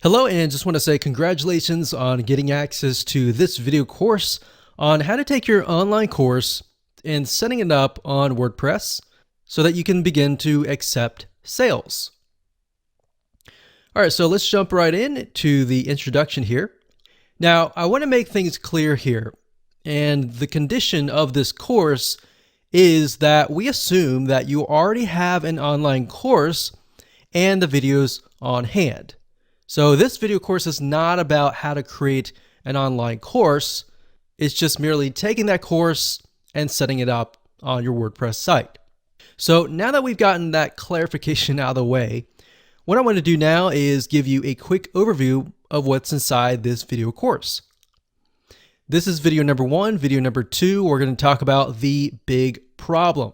Hello, and just want to say congratulations on getting access to this video course on how to take your online course and setting it up on WordPress so that you can begin to accept sales. All right, so let's jump right in to the introduction here. Now, I want to make things clear here, and the condition of this course is that we assume that you already have an online course and the videos on hand. So this video course is not about how to create an online course. It's just merely taking that course and setting it up on your WordPress site. So now that we've gotten that clarification out of the way, what I want to do now is give you a quick overview of what's inside this video course. This is video number 1. Video number 2, we're going to talk about the big problem.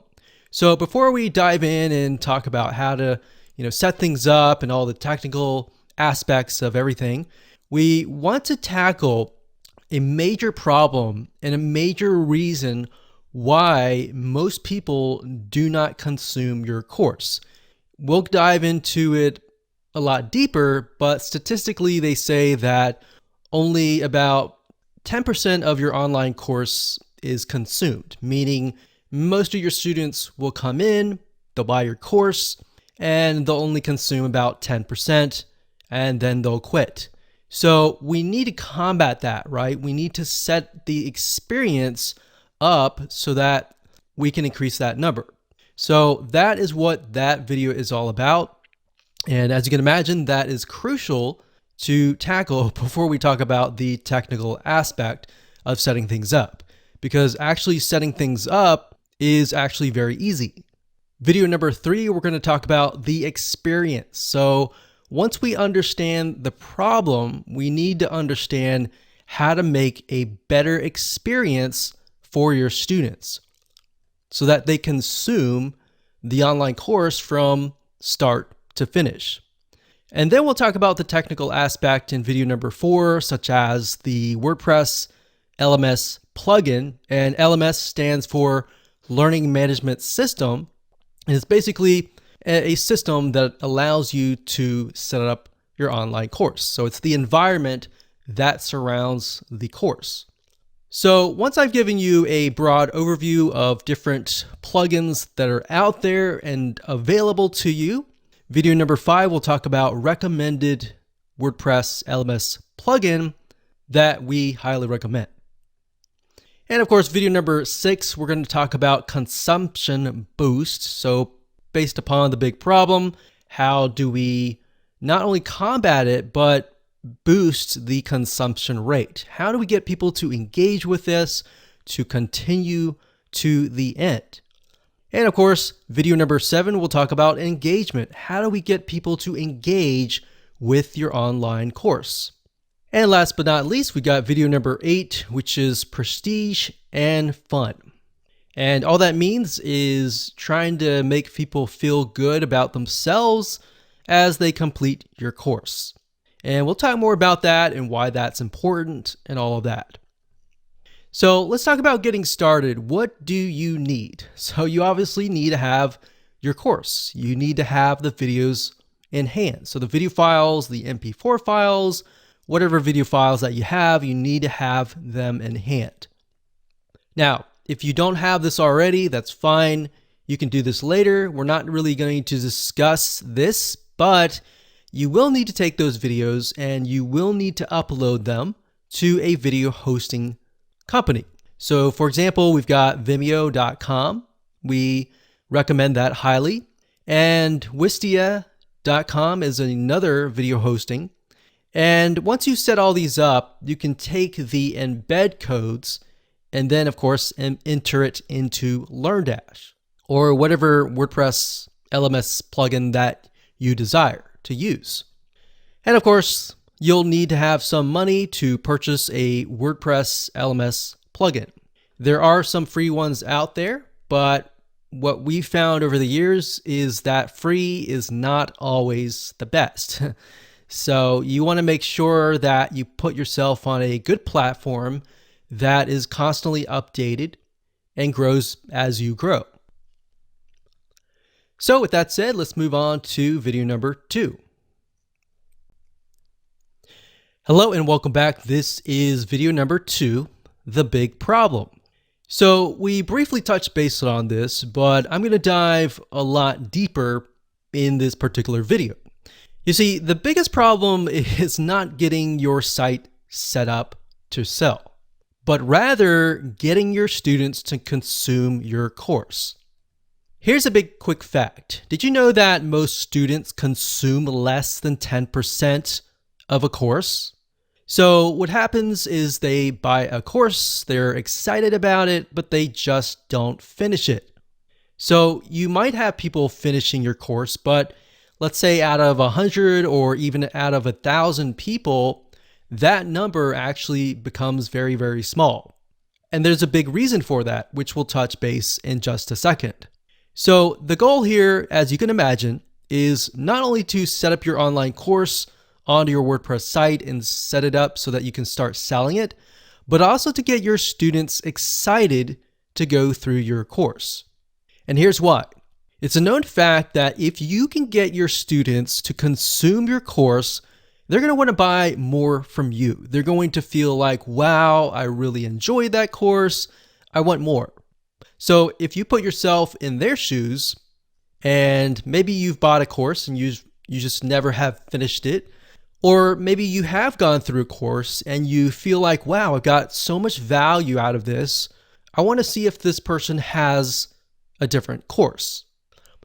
So before we dive in and talk about how to, set things up and all the technical aspects of everything, we want to tackle a major problem and a major reason why most people do not consume your course. We'll dive into it a lot deeper, but statistically they say that only about 10% of your online course is consumed, meaning most of your students will come in, they'll buy your course, and they'll only consume about 10%, and then they'll quit. So we need to combat that, right? We need to set the experience up so that we can increase that number. So that is what that video is all about. And as you can imagine, that is crucial to tackle before we talk about the technical aspect of setting things up, because actually setting things up is actually very easy. Video number 3, we're going to talk about the experience. So once we understand the problem, we need to understand how to make a better experience for your students so that they consume the online course from start to finish. And then we'll talk about the technical aspect in video number 4, such as the WordPress LMS plugin. And LMS stands for Learning Management System. And it's basically a system that allows you to set up your online course. So it's the environment that surrounds the course. So once I've given you a broad overview of different plugins that are out there and available to you, video number 5, we'll talk about recommended WordPress LMS plugin that we highly recommend. And of course, video number 6, we're going to talk about consumption boost. So based upon the big problem, how do we not only combat it, but boost the consumption rate? How do we get people to engage with this, to continue to the end? And of course, video number 7, we'll talk about engagement. How do we get people to engage with your online course? And last but not least, we got video number 8, which is prestige and fun. And all that means is trying to make people feel good about themselves as they complete your course. And we'll talk more about that and why that's important and all of that. So let's talk about getting started. What do you need? So you obviously need to have your course. You need to have the videos in hand. So the video files, the MP4 files, whatever video files that you have, you need to have them in hand. Now, if you don't have this already, that's fine. You can do this later. We're not really going to discuss this, but you will need to take those videos and you will need to upload them to a video hosting company. So for example, we've got Vimeo.com. We recommend that highly. And Wistia.com is another video hosting. And once you set all these up, you can take the embed codes and then, of course, enter it into Learndash or whatever WordPress LMS plugin that you desire to use. And of course, you'll need to have some money to purchase a WordPress LMS plugin. There are some free ones out there, but what we found over the years is that free is not always the best. So you want to make sure that you put yourself on a good platform that is constantly updated and grows as you grow. So with that said, let's move on to video number 2. Hello and welcome back. This is video number 2, the big problem. So we briefly touched base on this, but I'm going to dive a lot deeper in this particular video. You see, the biggest problem is not getting your site set up to sell, but rather getting your students to consume your course. Here's a big quick fact. Did you know that most students consume less than 10% of a course? So what happens is they buy a course, they're excited about it, but they just don't finish it. So you might have people finishing your course, but let's say out of 100 or even out of 1,000 people, that number actually becomes very, very small. And there's a big reason for that, which we'll touch base in just a second. So the goal here, as you can imagine, is not only to set up your online course onto your WordPress site and set it up so that you can start selling it, but also to get your students excited to go through your course. And here's why. It's a known fact that if you can get your students to consume your course, they're going to want to buy more from you. They're going to feel like, wow, I really enjoyed that course. I want more. So if you put yourself in their shoes, and maybe you've bought a course and you just never have finished it, or maybe you have gone through a course and you feel like, wow, I got so much value out of this. I want to see if this person has a different course.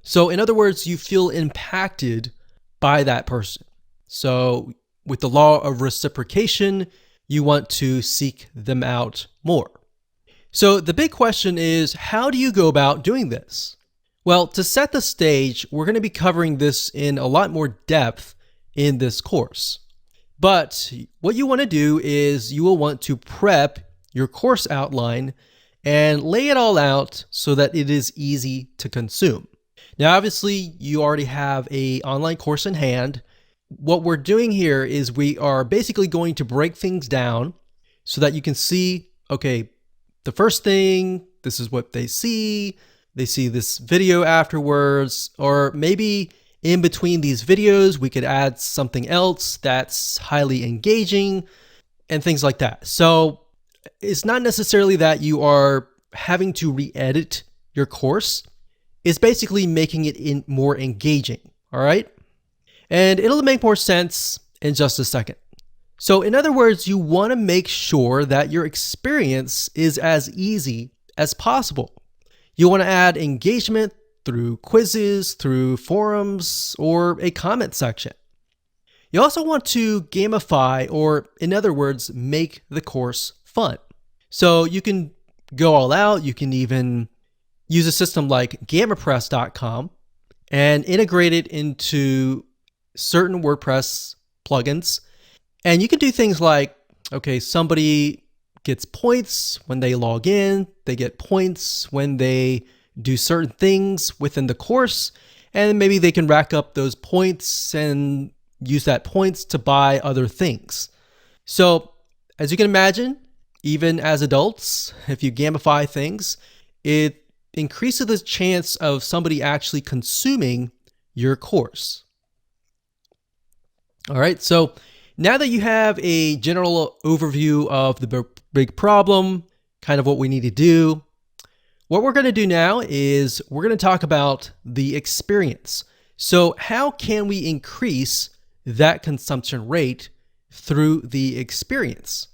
So in other words, you feel impacted by that person. So with the law of reciprocation, you want to seek them out more. So the big question is, how do you go about doing this? Well, to set the stage, we're going to be covering this in a lot more depth in this course. But what you want to do is you will want to prep your course outline and lay it all out so that it is easy to consume. Now, obviously, you already have an online course in hand. What we're doing here is we are basically going to break things down so that you can see, okay, the first thing, this is what they see this video afterwards, or maybe in between these videos, we could add something else that's highly engaging and things like that. So it's not necessarily that you are having to re-edit your course. It's basically making it more engaging, all right? And it'll make more sense in just a second. So in other words, you want to make sure that your experience is as easy as possible. You want to add engagement through quizzes, through forums, or a comment section. You also want to gamify, or in other words, make the course fun. So you can go all out. You can even use a system like gamapress.com and integrate it into certain WordPress plugins. And you can do things like, okay, somebody gets points when they log in, they get points when they do certain things within the course, and maybe they can rack up those points and use that points to buy other things. So as you can imagine, even as adults, if you gamify things, it increases the chance of somebody actually consuming your course. All right, so now that you have a general overview of the big problem, kind of what we need to do, what we're going to do now is we're going to talk about the experience. So how can we increase that consumption rate through the experience?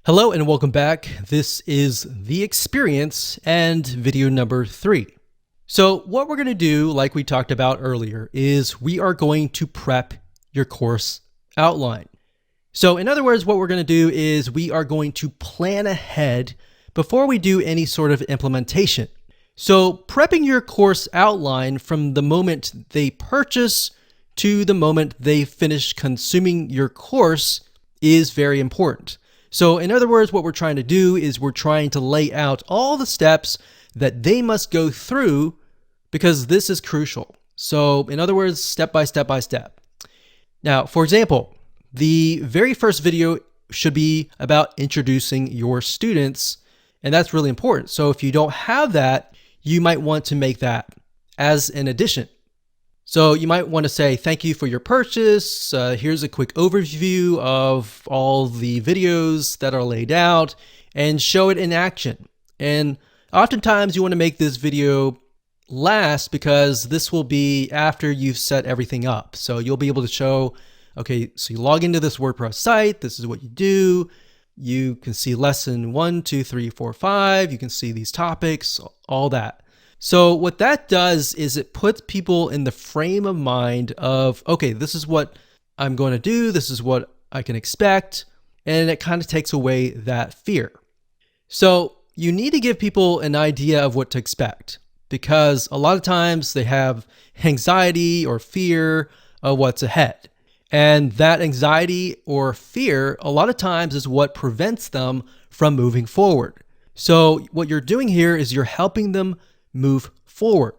Hello and welcome back. This is the experience and video number 3. So what we're going to do, like we talked about earlier, is we are going to prep your course outline. So in other words, what we're going to do is we are going to plan ahead before we do any sort of implementation. So prepping your course outline from the moment they purchase to the moment they finish consuming your course is very important. So in other words, what we're trying to do is we're trying to lay out all the steps that they must go through, because this is crucial. So in other words, step by step by step. Now, for example, the very first video should be about introducing your students, and that's really important. So if you don't have that, you might want to make that as an addition. So you might want to say, thank you for your purchase. Here's a quick overview of all the videos that are laid out, and show it in action. And oftentimes you want to make this video last because this will be after you've set everything up. So you'll be able to show, okay, so you log into this WordPress site, this is what you do. You can see lesson 1, 2, 3, 4, 5. You can see these topics, all that. So what that does is it puts people in the frame of mind of, okay, this is what I'm going to do. This is what I can expect. And it kind of takes away that fear. So you need to give people an idea of what to expect, because a lot of times they have anxiety or fear of what's ahead. And that anxiety or fear, a lot of times, is what prevents them from moving forward. So what you're doing here is you're helping them move forward.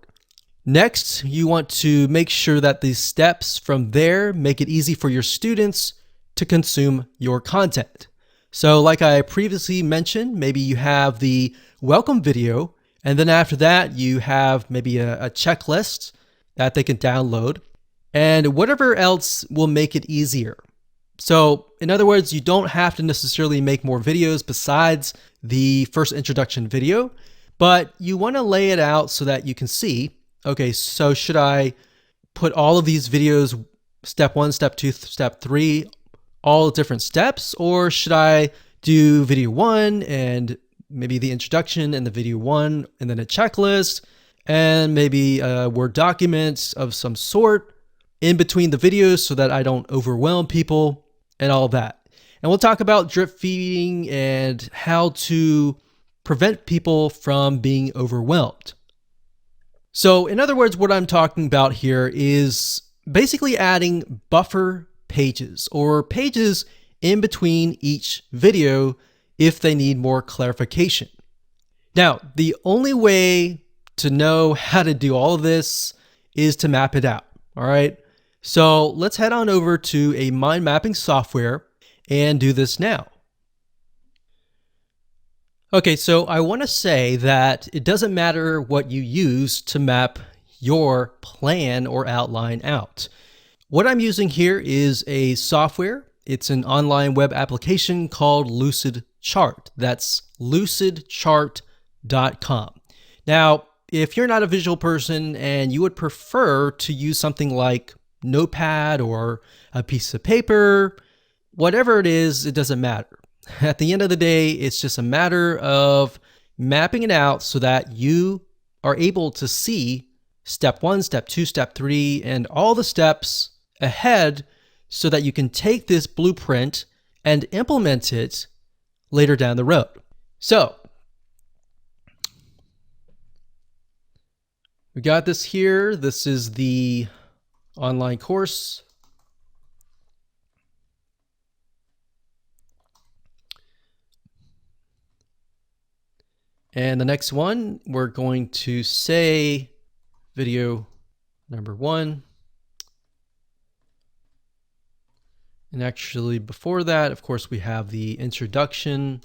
Next, you want to make sure that these steps from there make it easy for your students to consume your content. So like I previously mentioned, maybe you have the welcome video, and then after that, you have maybe a checklist that they can download, and whatever else will make it easier. So in other words, you don't have to necessarily make more videos besides the first introduction video, but you want to lay it out so that you can see, okay, so should I put all of these videos, step 1, step 2, step 3, all different steps, or should I do video 1 and maybe the introduction and the video 1 and then a checklist and maybe a Word document of some sort in between the videos so that I don't overwhelm people and all that. And we'll talk about drip feeding and how to prevent people from being overwhelmed. So in other words, what I'm talking about here is basically adding buffer pages or pages in between each video if they need more clarification. Now, the only way to know how to do all of this is to map it out. All right. So let's head on over to a mind mapping software and do this now. Okay, so I want to say that it doesn't matter what you use to map your plan or outline out. What I'm using here is a software. It's an online web application called Lucidchart. That's lucidchart.com. Now, if you're not a visual person and you would prefer to use something like Notepad or a piece of paper, whatever it is, it doesn't matter. At the end of the day, it's just a matter of mapping it out so that you are able to see step 1, step 2, step 3, and all the steps ahead so that you can take this blueprint and implement it later down the road. So we got this here. This is the online course. And the next one, we're going to say video number 1. And actually before that, of course, we have the introduction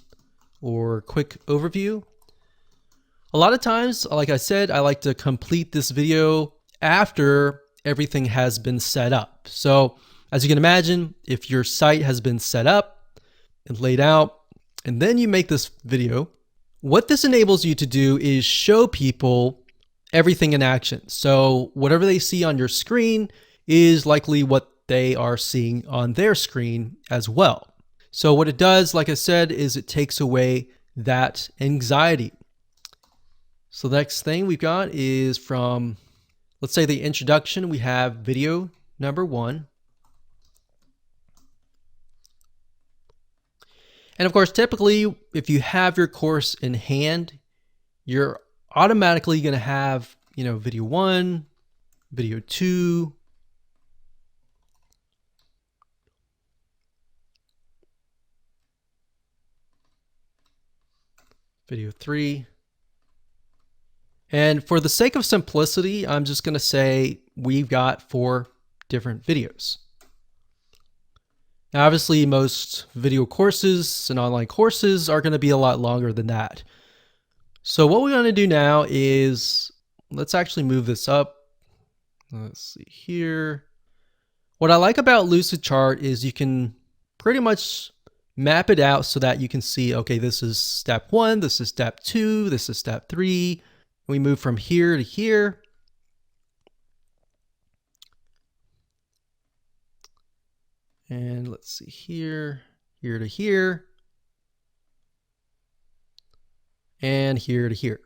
or quick overview. A lot of times, like I said, I like to complete this video after everything has been set up. So as you can imagine, if your site has been set up and laid out, and then you make this video, what this enables you to do is show people everything in action. So whatever they see on your screen is likely what they are seeing on their screen as well. So what it does, like I said, is it takes away that anxiety. So the next thing we've got is from, let's say, the introduction. We have video number 1. And of course, typically, if you have your course in hand, you're automatically going to have, video 1, video 2, video 3. And for the sake of simplicity, I'm just going to say we've got 4 different videos. Now, obviously, most video courses and online courses are going to be a lot longer than that. So what we're going to do now is, let's actually move this up. Let's see here. What I like about Lucidchart is you can pretty much map it out so that you can see, okay, this is step 1, this is step 2, this is step 3. We move from here to here. And let's see here, here to here, and here to here,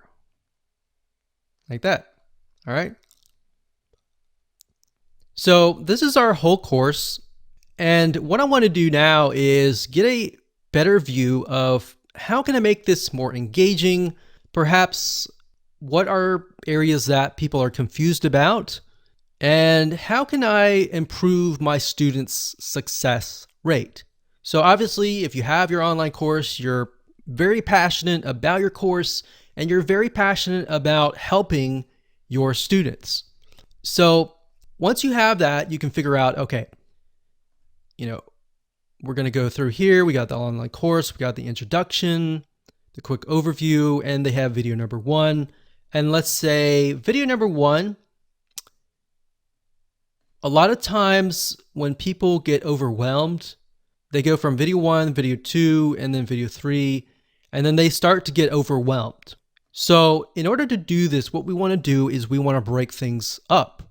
like that. All right. So this is our whole course. And what I want to do now is get a better view of how can I make this more engaging? Perhaps what are areas that people are confused about? And how can I improve my students' success rate? So obviously, if you have your online course, you're very passionate about your course and you're very passionate about helping your students. So once you have that, you can figure out, okay, we're going to go through here. We got the online course, we got the introduction, the quick overview, and they have video number 1. And let's say video number 1, a lot of times when people get overwhelmed, they go from video 1, video 2, and then video 3, and then they start to get overwhelmed. So in order to do this, what we want to do is we want to break things up.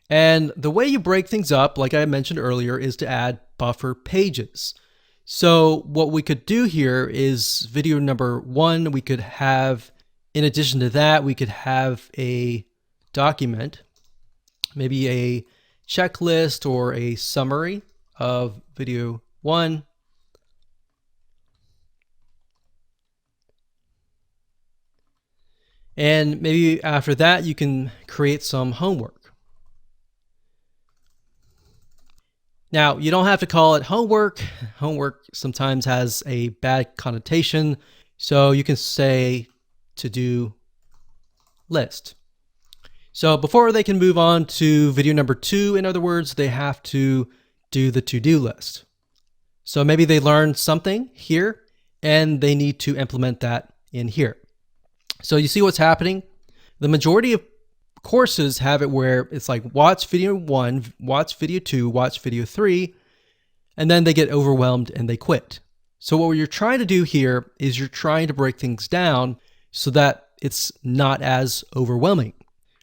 And the way you break things up, like I mentioned earlier, is to add buffer pages. So what we could do here is video number 1, we could have, in addition to that, we could have a document, maybe a checklist or a summary of video 1. And maybe after that, you can create some homework. Now, you don't have to call it homework. Homework sometimes has a bad connotation. So you can say to-do list. So before they can move on to video number 2, in other words, they have to do the to-do list. So maybe they learned something here and they need to implement that in here. So you see what's happening? The majority of courses have it where it's like watch video 1, watch video 2, watch video 3, and then they get overwhelmed and they quit. So what you're trying to do here is you're trying to break things down so that it's not as overwhelming.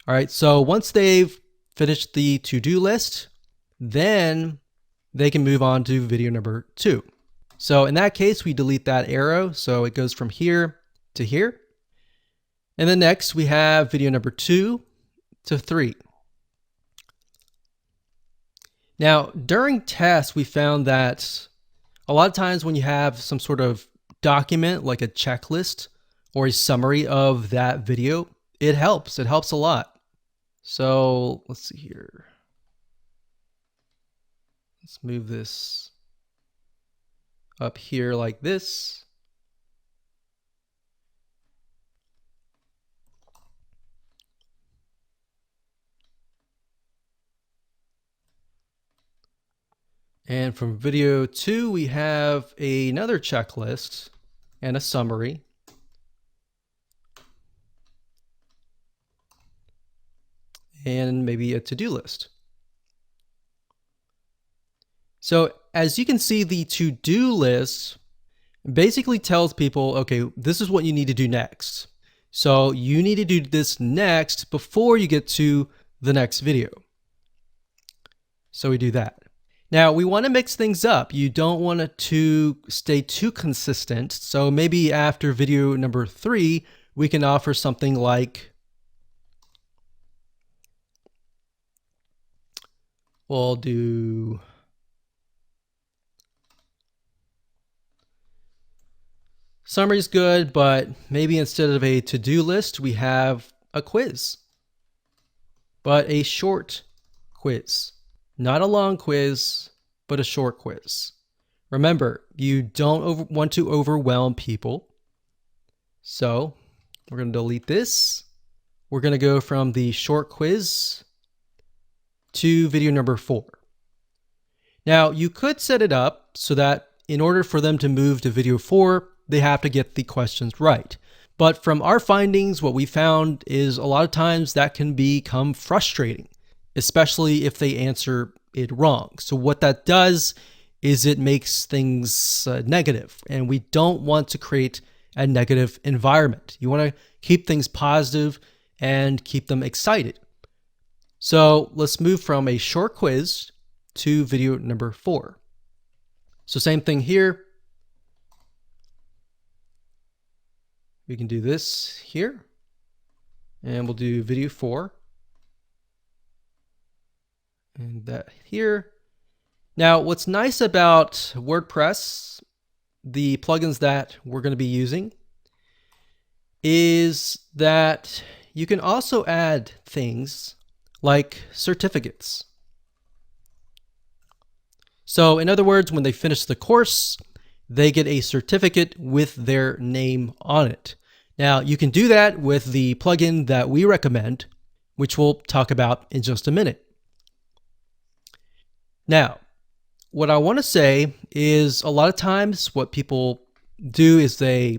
All right, so once they've finished the to-do list, then they can move on to video number 2. So in that case, we delete that arrow. So it goes from here to here. And then next we have video number 2 to 3. Now, during tests, we found that a lot of times when you have some sort of document like a checklist or a summary of that video, it helps. It helps a lot. So let's see here. Let's move this up here like this. And from video 2, we have another checklist and a summary. And maybe a to-do list. So as you can see, the to-do list basically tells people, okay, this is what you need to do next. So you need to do this next before you get to the next video. So we do that. Now we want to mix things up. You don't want it to stay too consistent. So maybe after video number 3, we can offer something like, we'll do summary's good, but maybe instead of a to-do list, we have a quiz, but a short quiz. Not a long quiz, but a short quiz. Remember, you don't want to overwhelm people. So we're going to delete this. We're going to go from the short quiz to video number 4. Now, you could set it up so that in order for them to move to video 4, they have to get the questions right. But from our findings, what we found is a lot of times that can become frustrating, especially if they answer it wrong. So what that does is it makes things negative, and we don't want to create a negative environment. You want to keep things positive and keep them excited. So let's move from a short quiz to video number 4. So same thing here. We can do this here, and we'll do video 4. And that here. Now, what's nice about WordPress, the plugins that we're going to be using, is that you can also add things like certificates. So in other words, when they finish the course, they get a certificate with their name on it. Now, you can do that with the plugin that we recommend, which we'll talk about in just a minute. Now, what I want to say is a lot of times what people do is they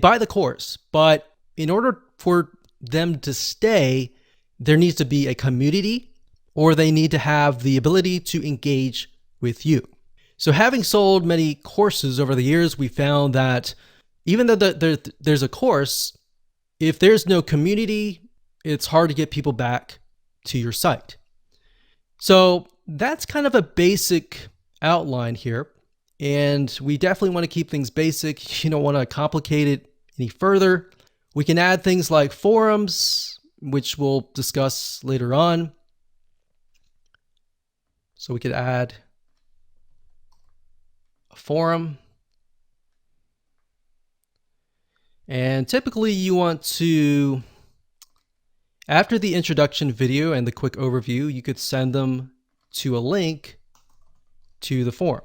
buy the course, but in order for them to stay, there needs to be a community, or they need to have the ability to engage with you. So having sold many courses over the years, we found that even though there's a course, if there's no community, it's hard to get people back to your site. So that's kind of a basic outline here, and we definitely want to keep things basic. You don't want to complicate it any further. We can add things like forums, which we'll discuss later on. So we could add a forum, and typically you want to, after the introduction video and the quick overview, you could send them to a link to the forum.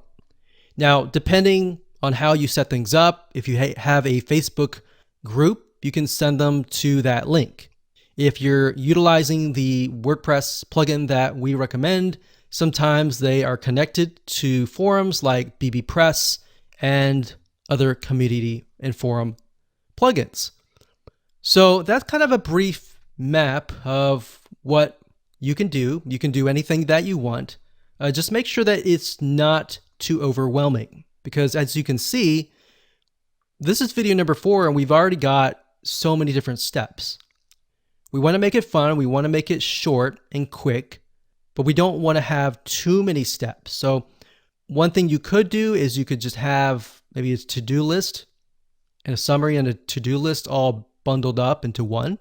Now, depending on how you set things up, if you have a Facebook group, you can send them to that link. If you're utilizing the WordPress plugin that we recommend, sometimes they are connected to forums like bbPress and other community and forum plugins. So that's kind of a brief map of what you can do. You can do anything that you want. Just make sure that it's not too overwhelming, because as you can see, this is video number 4, and we've already got so many different steps. We want to make it fun. We want to make it short and quick, but we don't want to have too many steps. So one thing you could do is you could just have maybe a to-do list and a summary and a to-do list all bundled up into one.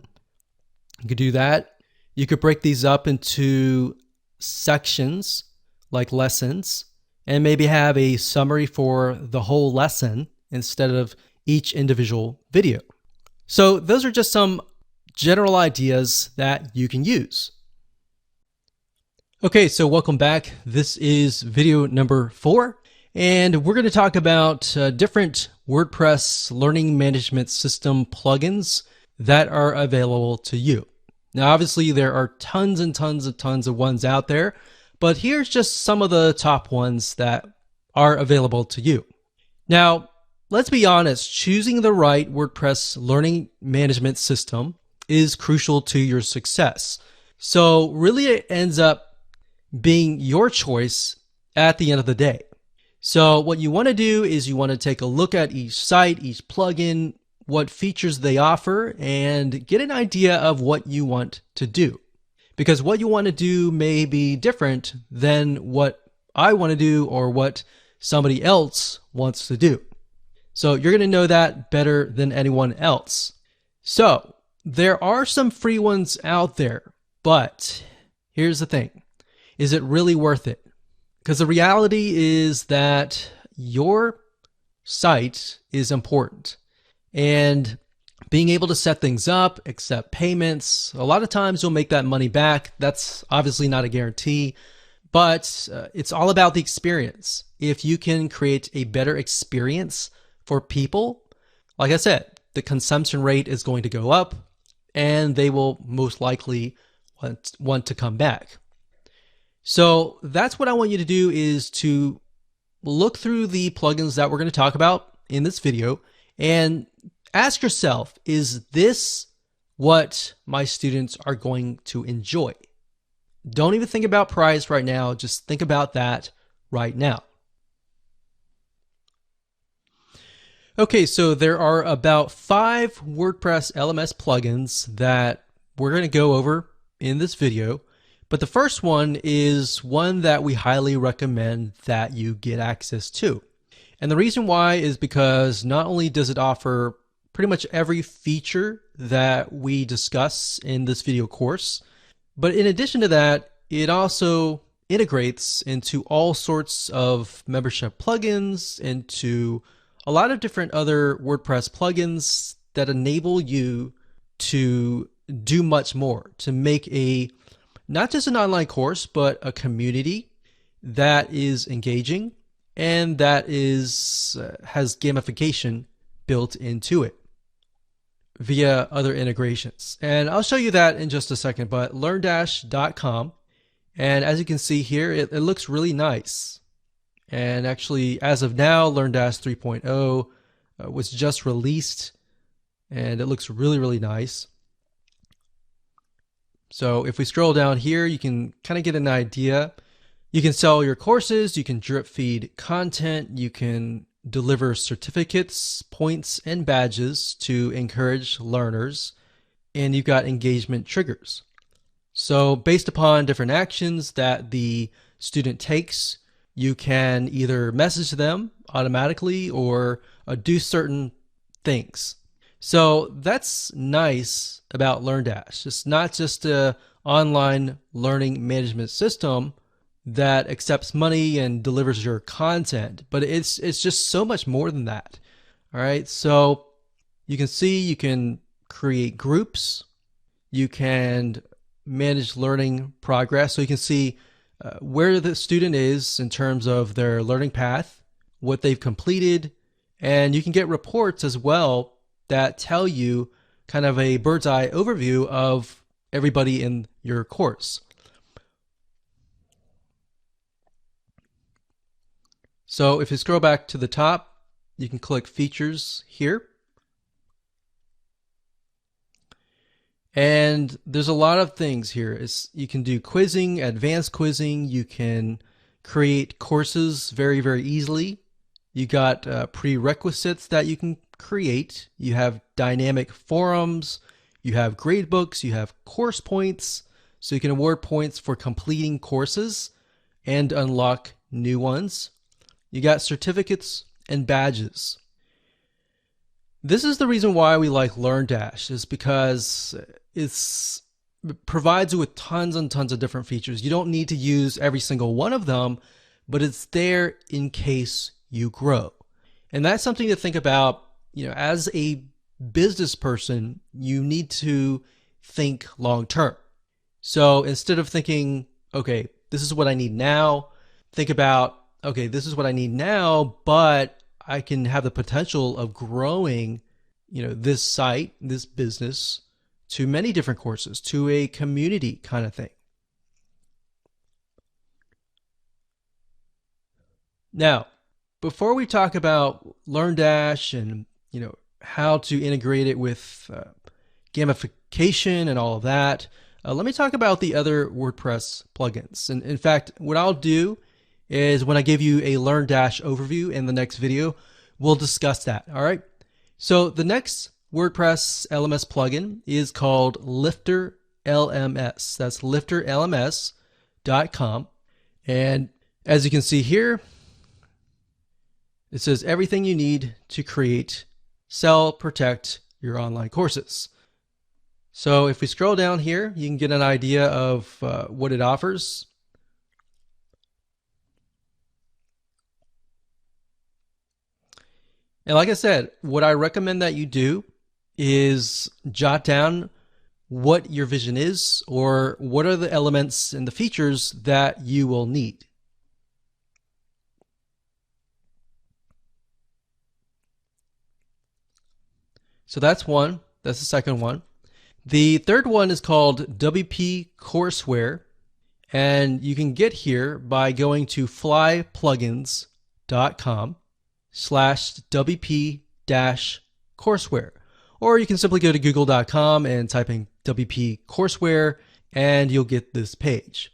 You could do that. You could break these up into sections like lessons, and maybe have a summary for the whole lesson instead of each individual video. So those are just some general ideas that you can use. Okay, so welcome back. This is video number 4, and we're going to talk about different WordPress learning management system plugins that are available to you. Now, obviously, there are tons and tons of ones out there, but here's just some of the top ones that are available to you. Now, let's be honest, choosing the right WordPress learning management system is crucial to your success. So really it ends up being your choice at the end of the day. So what you want to do is you want to take a look at each site, each plugin, what features they offer, and get an idea of what you want to do. Because what you want to do may be different than what I want to do or what somebody else wants to do. So you're going to know that better than anyone else. So there are some free ones out there, but here's the thing. Is it really worth it? Because the reality is that your site is important, and being able to set things up, accept payments, a lot of times you'll make that money back. That's obviously not a guarantee, but it's all about the experience. If you can create a better experience for people, like I said, the consumption rate is going to go up, and they will most likely want to come back. So that's what I want you to do, is to look through the plugins that we're going to talk about in this video and Ask yourself, is this what my students are going to enjoy? Don't even think about price right now. Just think about that right now. Okay, so there are about 5 WordPress LMS plugins that we're going to go over in this video. But the first one is one that we highly recommend that you get access to. And the reason why is because not only does it offer pretty much every feature that we discuss in this video course, but in addition to that, it also integrates into all sorts of membership plugins, into a lot of different other WordPress plugins that enable you to do much more, to make not just an online course, but a community that is engaging and that has gamification built into it via other integrations. And I'll show you that in just a second, but Learndash.com. And as you can see here, it looks really nice. And actually, as of now, Learndash 3.0 was just released, and it looks really, really nice. So if we scroll down here, you can kind of get an idea. You can sell your courses, you can drip feed content, you can deliver certificates, points, and badges to encourage learners, and you've got engagement triggers. So based upon different actions that the student takes, you can either message them automatically or do certain things. So that's nice about Learndash. It's not just an online learning management system that accepts money and delivers your content, but it's just so much more than that. All right, so you can see you can create groups, you can manage learning progress, so you can see where the student is in terms of their learning path, what they've completed, and you can get reports as well that tell you kind of a bird's eye overview of everybody in your course. So if you scroll back to the top, you can click features here. And there's a lot of things here. You can do quizzing, advanced quizzing. You can create courses very, very easily. You got prerequisites that you can create. You have dynamic forums. You have gradebooks. You have course points. So you can award points for completing courses and unlock new ones. You got certificates and badges. This is the reason why we like Learndash, is because it provides you with tons and tons of different features. You don't need to use every single one of them, but it's there in case you grow. And that's something to think about. As a business person, you need to think long term. So instead of thinking, okay, this is what I need now, think about, okay, this is what I need now, but I can have the potential of growing, this site, this business, to many different courses, to a community kind of thing. Now, before we talk about Learndash and how to integrate it with gamification and all of that, let me talk about the other WordPress plugins. And in fact, what I'll do is when I give you a Learndash overview in the next video, we'll discuss that. All right. So the next WordPress LMS plugin is called Lifter LMS. That's lifterlms.com. And as you can see here, it says everything you need to create, sell, protect your online courses. So if we scroll down here, you can get an idea of what it offers. And like I said, what I recommend that you do is jot down what your vision is, or what are the elements and the features that you will need. So that's one. That's the second one. The third one is called WP Courseware, and you can get here by going to flyplugins.com/WP-Courseware. or you can simply go to google.com and type in WP Courseware and you'll get this page.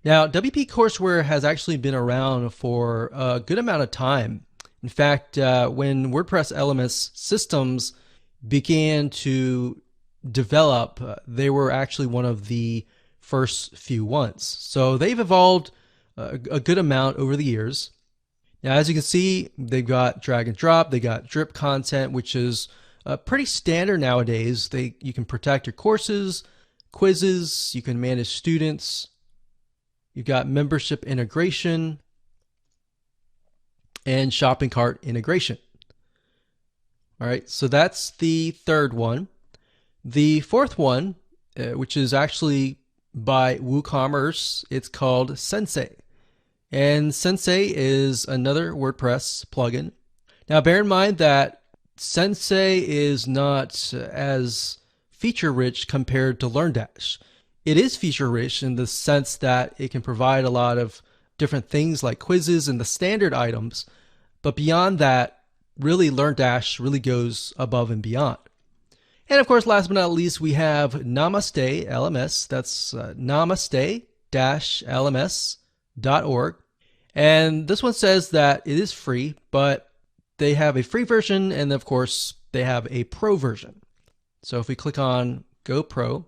Now, WP Courseware has actually been around for a good amount of time. In fact, when WordPress LMS systems began to develop, they were actually one of the first few ones. So they've evolved a good amount over the years. Now, as you can see, they've got drag and drop, they got drip content, which is pretty standard nowadays. You can protect your courses, quizzes, you can manage students, you've got membership integration, and shopping cart integration. All right, so that's the third one. The fourth one, which is actually by WooCommerce, it's called Sensei. And Sensei is another WordPress plugin. Now, bear in mind that Sensei is not as feature-rich compared to Learndash. It is feature-rich in the sense that it can provide a lot of different things like quizzes and the standard items. But beyond that, really Learndash really goes above and beyond. And of course, last but not least, we have Namaste Lms. That's namaste-lms.org. And this one says that it is free, but they have a free version, and of course, they have a pro version. So if we click on Go Pro,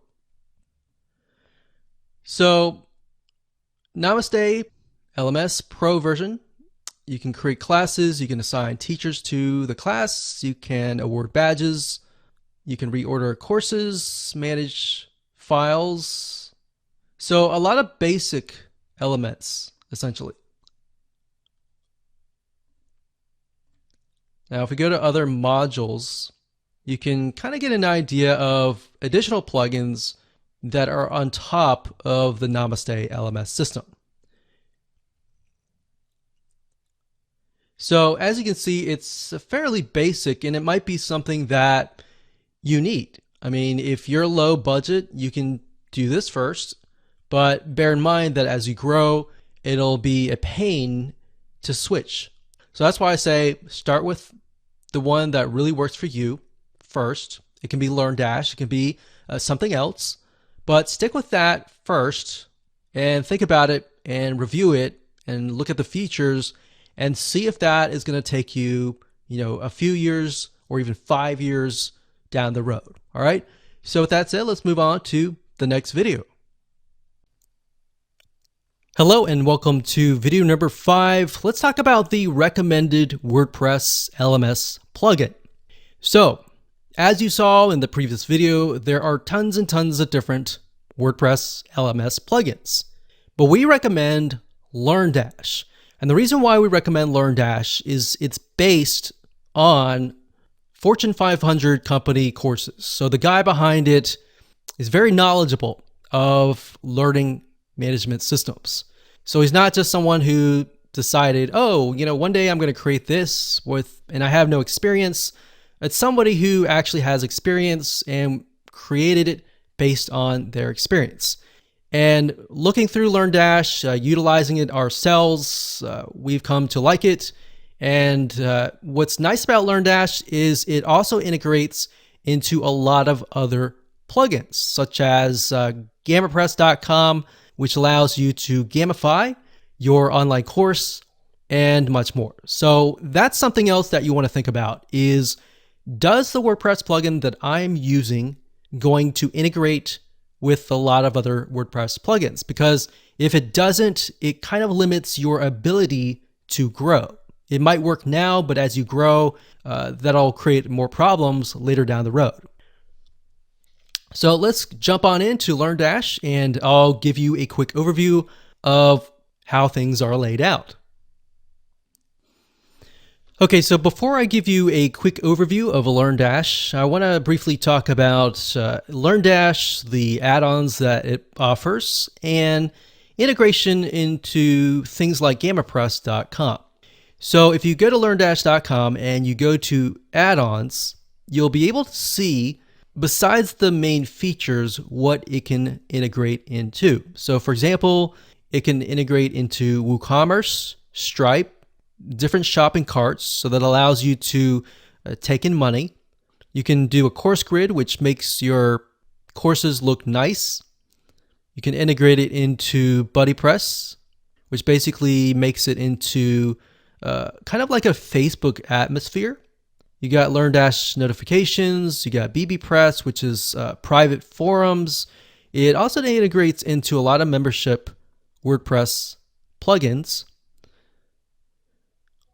so Namaste LMS Pro version, you can create classes, you can assign teachers to the class, you can award badges, you can reorder courses, manage files. So a lot of basic elements, essentially. Now, if we go to other modules, you can kind of get an idea of additional plugins that are on top of the Namaste LMS system. So as you can see, it's fairly basic, and it might be something that you need. I mean, if you're low budget, you can do this first, but bear in mind that as you grow, it'll be a pain to switch. So that's why I say start with the one that really works for you first. It can be Learndash, it can be something else, but stick with that first and think about it and review it and look at the features and see if that is going to take you, a few years or even 5 years down the road. All right. So with that said, let's move on to the next video. Hello and welcome to video number 5. Let's talk about the recommended WordPress LMS plugin. So as you saw in the previous video, there are tons and tons of different WordPress LMS plugins, but we recommend Learndash. And the reason why we recommend Learndash is it's based on Fortune 500 company courses. So the guy behind it is very knowledgeable of learning management systems. So he's not just someone who decided, one day I'm going to create this and I have no experience. It's somebody who actually has experience and created it based on their experience. And looking through Learndash, utilizing it ourselves, we've come to like it. And what's nice about Learndash is it also integrates into a lot of other plugins, such as GammaPress.com, which allows you to gamify your online course and much more. So that's something else that you want to think about is, does the WordPress plugin that I'm using going to integrate with a lot of other WordPress plugins? Because if it doesn't, it kind of limits your ability to grow. It might work now, but as you grow, that'll create more problems later down the road. So let's jump on into Learndash and I'll give you a quick overview of how things are laid out. Okay, so before I give you a quick overview of Learndash, I want to briefly talk about Learndash, the add-ons that it offers, and integration into things like GammaPress.com. So if you go to Learndash.com and you go to add-ons, you'll be able to see, besides the main features, what it can integrate into. So for example, it can integrate into WooCommerce, Stripe, different shopping carts, so that allows you to take in money. You can do a course grid, which makes your courses look nice. You can integrate it into BuddyPress, which basically makes it into kind of like a Facebook atmosphere. You got Learndash notifications, you got bbPress, which is private forums. It also integrates into a lot of membership WordPress plugins.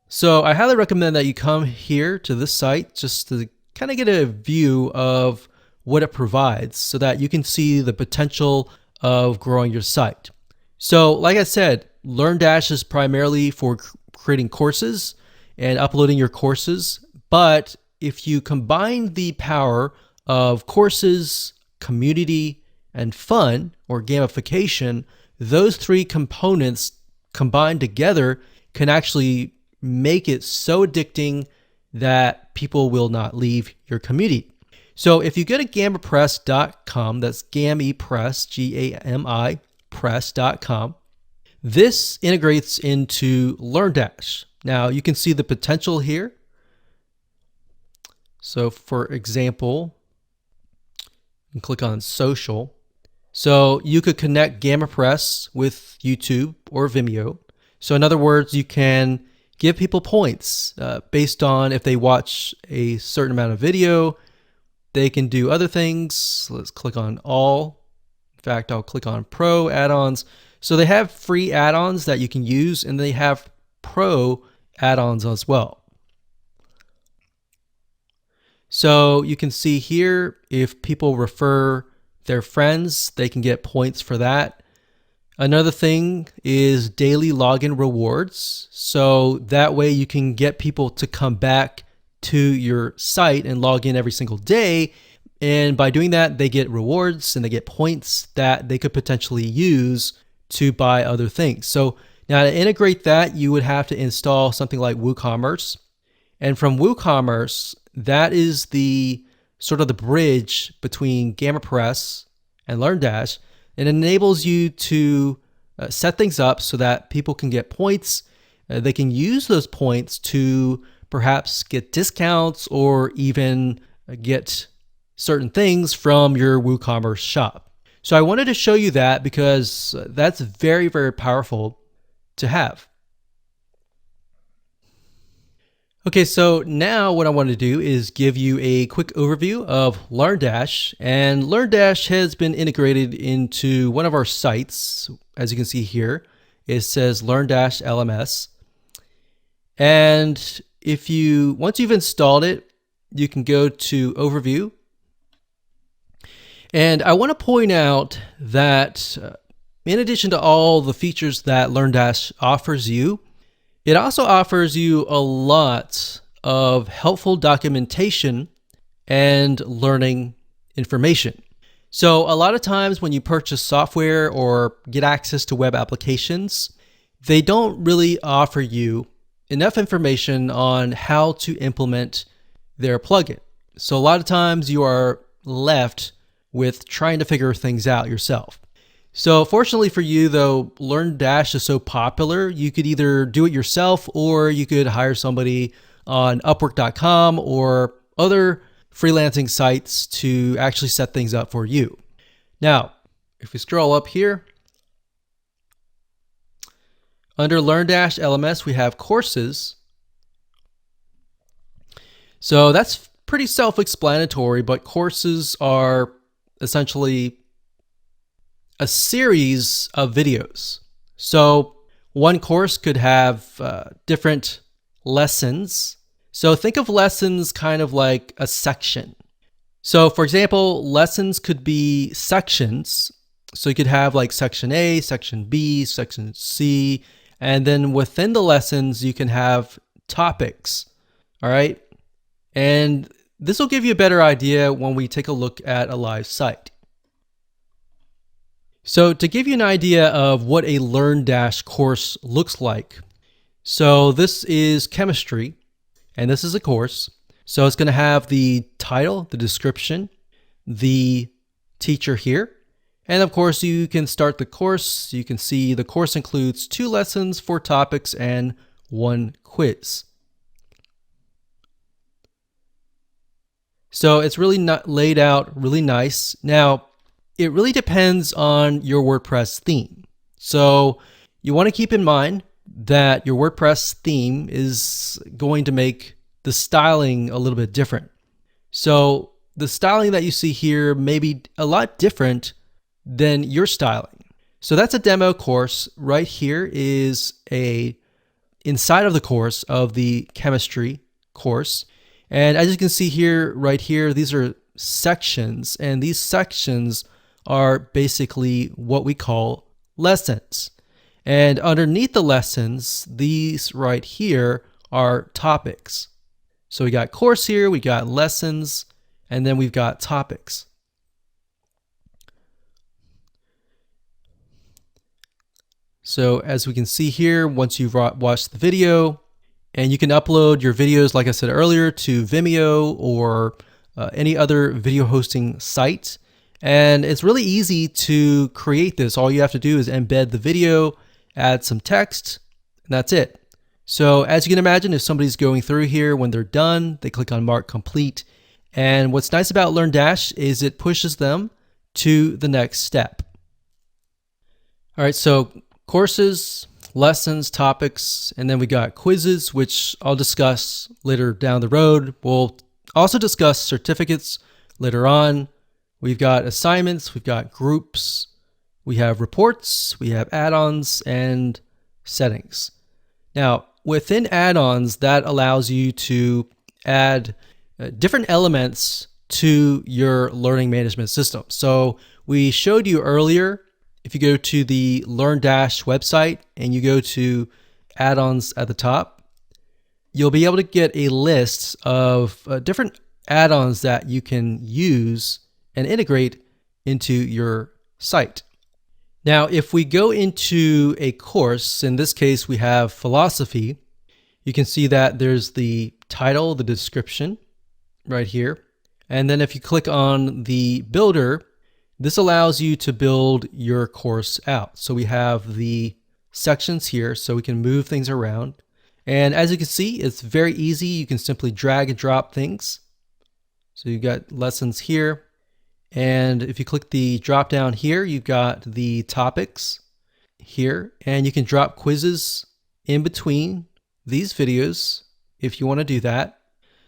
So I highly recommend that you come here to this site just to kind of get a view of what it provides so that you can see the potential of growing your site. So like I said, Learndash is primarily for creating courses and uploading your courses. But if you combine the power of courses, community, and fun or gamification, those three components combined together can actually make it so addicting that people will not leave your community. So if you go to gamipress.com, that's GamiPress, G-A-M-I, press.com, this integrates into Learndash. Now you can see the potential here. So for example, you can click on social. So you could connect GamiPress with YouTube or Vimeo. So in other words, you can give people points based on if they watch a certain amount of video. They can do other things. Let's click on all. In fact, I'll click on Pro add-ons. So they have free add-ons that you can use, and they have pro add-ons as well. So you can see here, if people refer their friends, they can get points for that. Another thing is daily login rewards. So that way you can get people to come back to your site and log in every single day. And by doing that, they get rewards and they get points that they could potentially use to buy other things. So now to integrate that, you would have to install something like WooCommerce. And from WooCommerce, that is the sort of the bridge between GamiPress and Learndash. It enables you to set things up so that people can get points. They can use those points to perhaps get discounts or even get certain things from your WooCommerce shop. So I wanted to show you that because that's very, very powerful to have. Okay, so now what I want to do is give you a quick overview of Learndash. And Learndash has been integrated into one of our sites. As you can see here, it says Learndash LMS. And once you've installed it, you can go to Overview. And I want to point out that in addition to all the features that Learndash offers you, it also offers you a lot of helpful documentation and learning information. So a lot of times when you purchase software or get access to web applications, they don't really offer you enough information on how to implement their plugin. So a lot of times you are left with trying to figure things out yourself. So fortunately for you though, Learndash is so popular, you could either do it yourself or you could hire somebody on Upwork.com or other freelancing sites to actually set things up for you. Now, if we scroll up here, under Learndash LMS, we have courses. So that's pretty self-explanatory, but courses are essentially a series of videos. So one course could have different lessons. So think of lessons kind of like a section. So for example, lessons could be sections. So you could have like section A, section B, section C, and then within the lessons, you can have topics. All right. And this will give you a better idea when we take a look at a live site. So to give you an idea of what a Learndash course looks like. So this is chemistry, and this is a course. So it's going to have the title, the description, the teacher here. And of course, you can start the course. You can see the course includes 2 lessons, 4 topics, and 1 quiz. So it's really not laid out really nice. Now, it really depends on your WordPress theme. So you want to keep in mind that your WordPress theme is going to make the styling a little bit different. So the styling that you see here may be a lot different than your styling. So that's a demo course. Right here is inside of the course of the chemistry course. And as you can see here, right here, these are sections, and these sections are basically what we call lessons. And underneath the lessons, these right here are topics. So we got course here, we got lessons, and then we've got topics. So as we can see here, once you've watched the video, and you can upload your videos, like I said earlier, to Vimeo or any other video hosting site. And it's really easy to create this. All you have to do is embed the video, add some text, and that's it. So as you can imagine, if somebody's going through here, when they're done, they click on Mark Complete. And what's nice about Learndash is it pushes them to the next step. All right, so courses, lessons, topics, and then we got quizzes, which I'll discuss later down the road. We'll also discuss certificates later on. We've got assignments, we've got groups, we have reports, we have add-ons, and settings. Now, within add-ons, that allows you to add different elements to your learning management system. So we showed you earlier, if you go to the Learndash website and you go to add-ons at the top, you'll be able to get a list of different add-ons that you can use and integrate into your site. Now, if we go into a course, in this case, we have philosophy, you can see that there's the title, the description right here. And then if you click on the builder, this allows you to build your course out. So we have the sections here, so we can move things around. And as you can see, it's very easy. You can simply drag and drop things. So you've got lessons here. And if you click the drop down here, you've got the topics here, and you can drop quizzes in between these videos if you want to do that.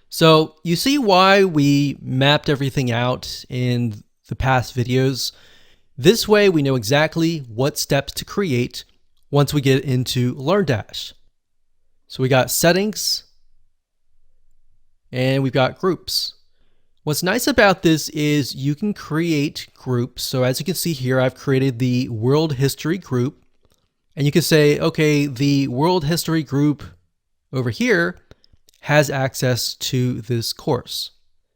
So you see why we mapped everything out in the past videos. This way we know exactly what steps to create once we get into Learndash. So we got settings and we've got groups. What's nice about this is you can create groups. So as you can see here, I've created the world history group, and you can say, okay, the world history group over here has access to this course.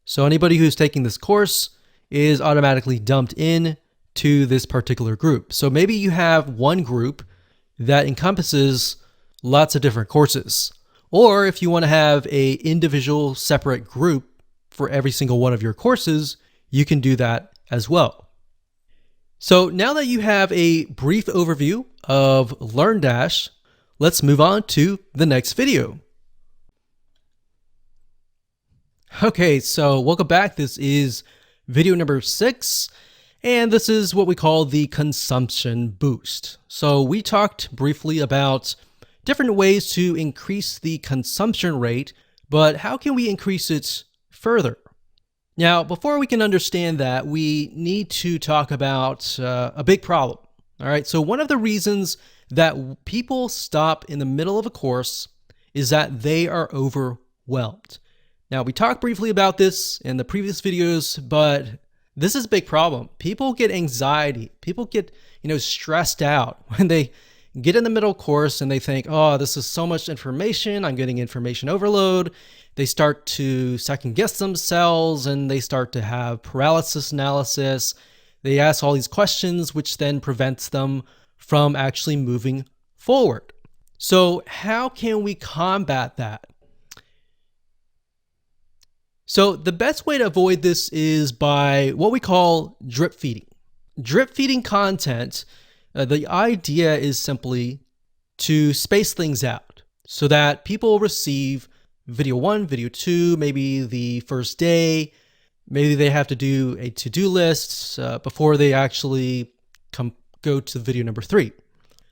So anybody who's taking this course is automatically dumped in to this particular group. So maybe you have one group that encompasses lots of different courses. Or if you want to have an individual separate group for every single one of your courses, you can do that as well. So now that you have a brief overview of Learndash, let's move on to the next video. Okay, so welcome back. This is video number 6, and this is what we call the consumption boost. So we talked briefly about different ways to increase the consumption rate, but how can we increase it further? Now, before we can understand that, we need to talk about a big problem. All right, so one of the reasons that people stop in the middle of a course is that they are overwhelmed. Now, we talked briefly about this in the previous videos, but this is a big problem. People get anxiety. People get, stressed out when they get in the middle course and they think, oh, this is so much information. I'm getting information overload. They start to second guess themselves and they start to have paralysis analysis. They ask all these questions, which then prevents them from actually moving forward. So how can we combat that? So the best way to avoid this is by what we call drip feeding. Drip feeding content, the idea is simply to space things out so that people receive video 1, video 2, maybe the first day, Maybe they have to do a to-do list before they actually go to video number 3.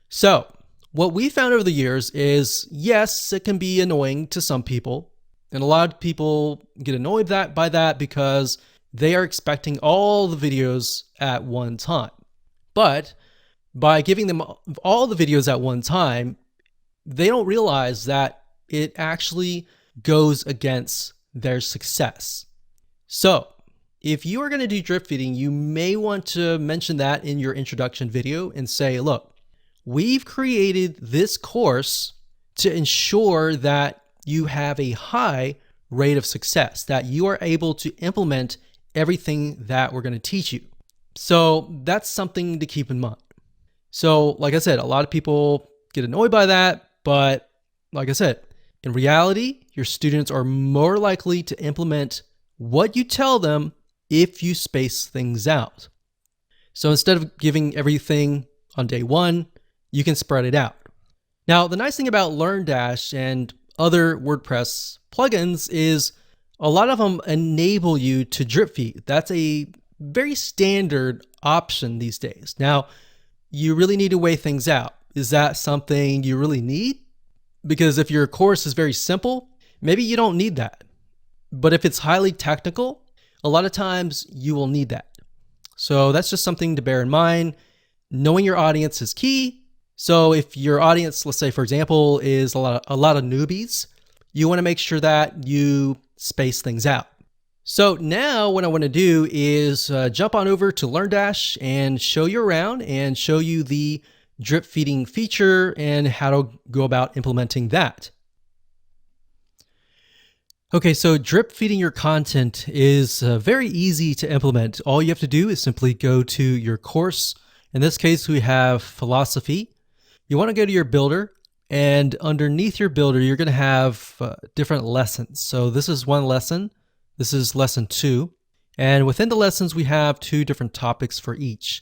So what we found over the years is, yes, it can be annoying to some people. And a lot of people get annoyed by that because they are expecting all the videos at one time. But by giving them all the videos at one time, they don't realize that it actually goes against their success. So if you are going to do drip feeding, you may want to mention that in your introduction video and say, look, we've created this course to ensure that you have a high rate of success, that you are able to implement everything that we're going to teach you. So that's something to keep in mind. So like I said, a lot of people get annoyed by that, but like I said, in reality, your students are more likely to implement what you tell them if you space things out. So instead of giving everything on day 1, you can spread it out. Now, the nice thing about Learndash and other WordPress plugins is a lot of them enable you to drip feed. That's a very standard option these days. Now, you really need to weigh things out. Is that something you really need? Because if your course is very simple, maybe you don't need that. But if it's highly technical, a lot of times you will need that. So that's just something to bear in mind. Knowing your audience is key. So if your audience, let's say for example, is a lot of newbies, you want to make sure that you space things out. So now what I want to do is jump on over to Learndash and show you around and show you the drip feeding feature and how to go about implementing that. Okay, so drip feeding your content is very easy to implement. All you have to do is simply go to your course. In this case, we have philosophy. You want to go to your builder, and underneath your builder, you're going to have different lessons. So this is one lesson. This is lesson 2. And within the lessons, we have 2 different topics for each.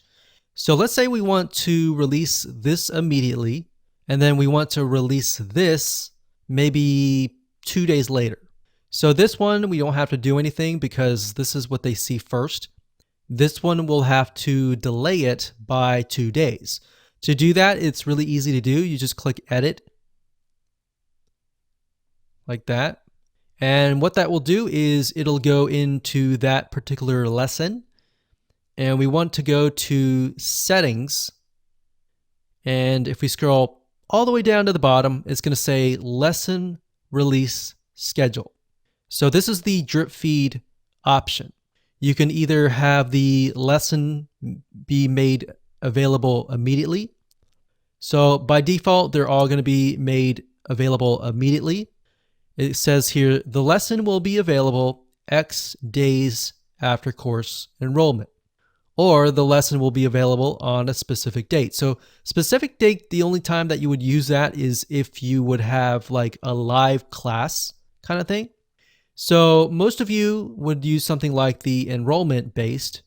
So let's say we want to release this immediately, and then we want to release this maybe 2 days later. So this one, we don't have to do anything because this is what they see first. This one will have to delay it by 2 days. To do that, it's really easy to do. You just click edit like that. And what that will do is it'll go into that particular lesson. And we want to go to settings. And if we scroll all the way down to the bottom, it's going to say lesson release schedule. So this is the drip feed option. You can either have the lesson be made available immediately. So by default, they're all going to be made available immediately. It says here, the lesson will be available X days after course enrollment, or the lesson will be available on a specific date. So specific date, the only time that you would use that is if you would have like a live class kind of thing. So most of you would use something like the enrollment based.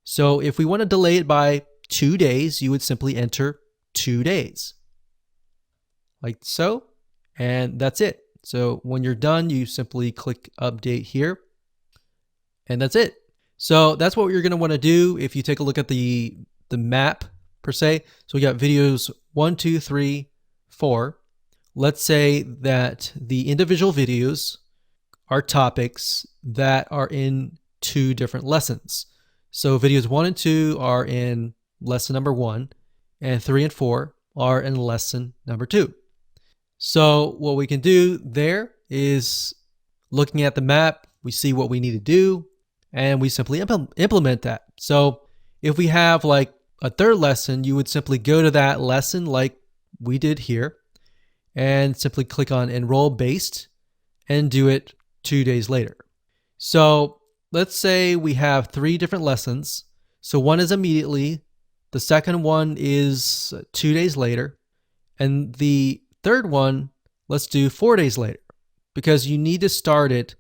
So if we want to delay it by 2 days, you would simply enter 2 days like so, and that's it. So when you're done, you simply click update here, and that's it. So that's what you're going to want to do if you take a look at the map per se. So we got videos 1, 2, 3, 4. Let's say that the individual videos are topics that are in 2 different lessons. So videos 1 and 2 are in lesson number 1, and 3 and 4 are in lesson number 2. So what we can do there is looking at the map, we see what we need to do, and we simply implement that. So if we have like a 3rd lesson, you would simply go to that lesson like we did here and simply click on enroll based and do it 2 days later. So let's say we have 3 different lessons. So one is immediately, the second one is 2 days later, and the 3rd one, let's do 4 days later, because you need to start it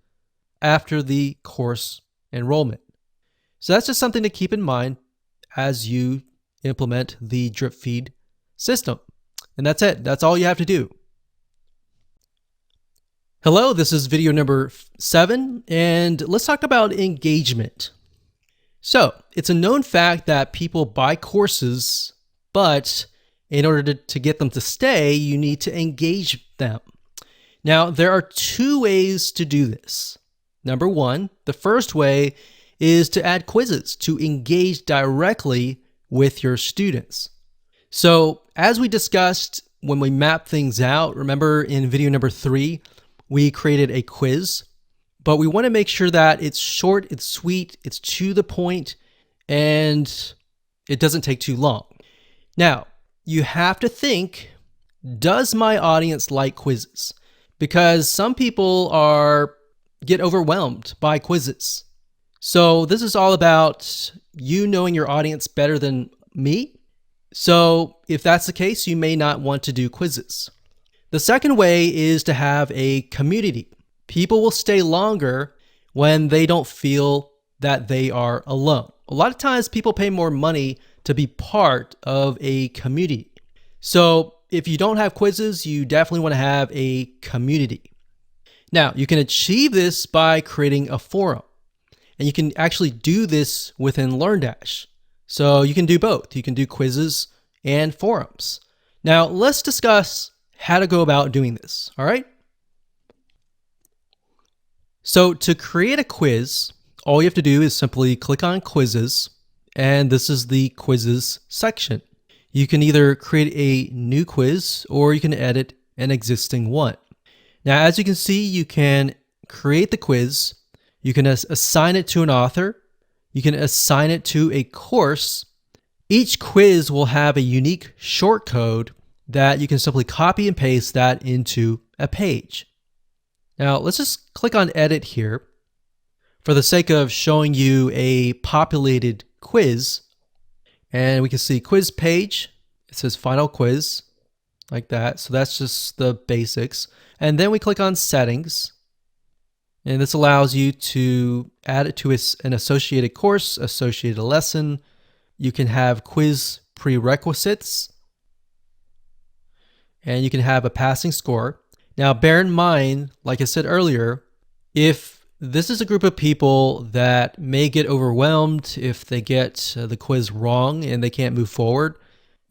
after the course enrollment. So that's just something to keep in mind as you implement the drip feed system. And that's it. That's all you have to do. Hello, this is video number 7, and let's talk about engagement. So, it's a known fact that people buy courses, but in order to get them to stay, you need to engage them. Now, there are 2 ways to do this. Number 1, the first way is to add quizzes to engage directly with your students. So, as we discussed when we mapped things out, remember in video number 3, we created a quiz, but we want to make sure that it's short, it's sweet, it's to the point, and it doesn't take too long. Now, you have to think, does my audience like quizzes? Because some people get overwhelmed by quizzes. So this is all about you knowing your audience better than me. So if that's the case, you may not want to do quizzes. The second way is to have a community. People will stay longer when they don't feel that they are alone. A lot of times people pay more money to be part of a community. So if you don't have quizzes, you definitely want to have a community. Now, you can achieve this by creating a forum. And you can actually do this within Learndash. So you can do both. You can do quizzes and forums. Now, let's discuss how to go about doing this, all right? So to create a quiz, all you have to do is simply click on quizzes, and this is the quizzes section. You can either create a new quiz or you can edit an existing one. Now, as you can see, you can create the quiz, you can assign it to an author, you can assign it to a course. Each quiz will have a unique shortcode that you can simply copy and paste that into a page. Now, let's just click on edit here for the sake of showing you a populated quiz. And we can see quiz page. It says final quiz like that. So that's just the basics. And then we click on settings. And this allows you to add it to an associated course, associated lesson. You can have quiz prerequisites. And you can have a passing score. Now, bear in mind, like I said earlier, if this is a group of people that may get overwhelmed if they get the quiz wrong and they can't move forward,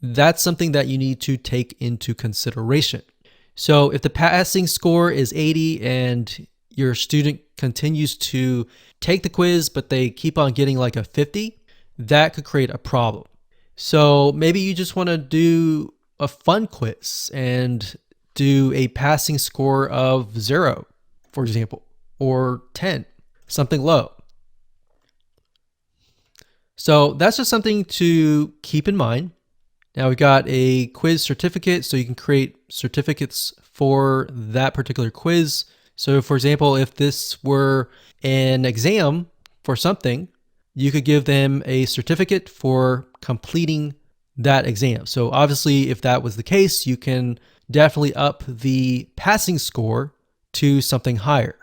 that's something that you need to take into consideration. So if the passing score is 80 and your student continues to take the quiz, but they keep on getting like a 50, that could create a problem. So maybe you just want to do a fun quiz and do a passing score of 0, for example, or 10, something low. So that's just something to keep in mind. Now we've got a quiz certificate, so you can create certificates for that particular quiz. So for example, if this were an exam for something, you could give them a certificate for completing that exam. So obviously, if that was the case, you can definitely up the passing score to something higher.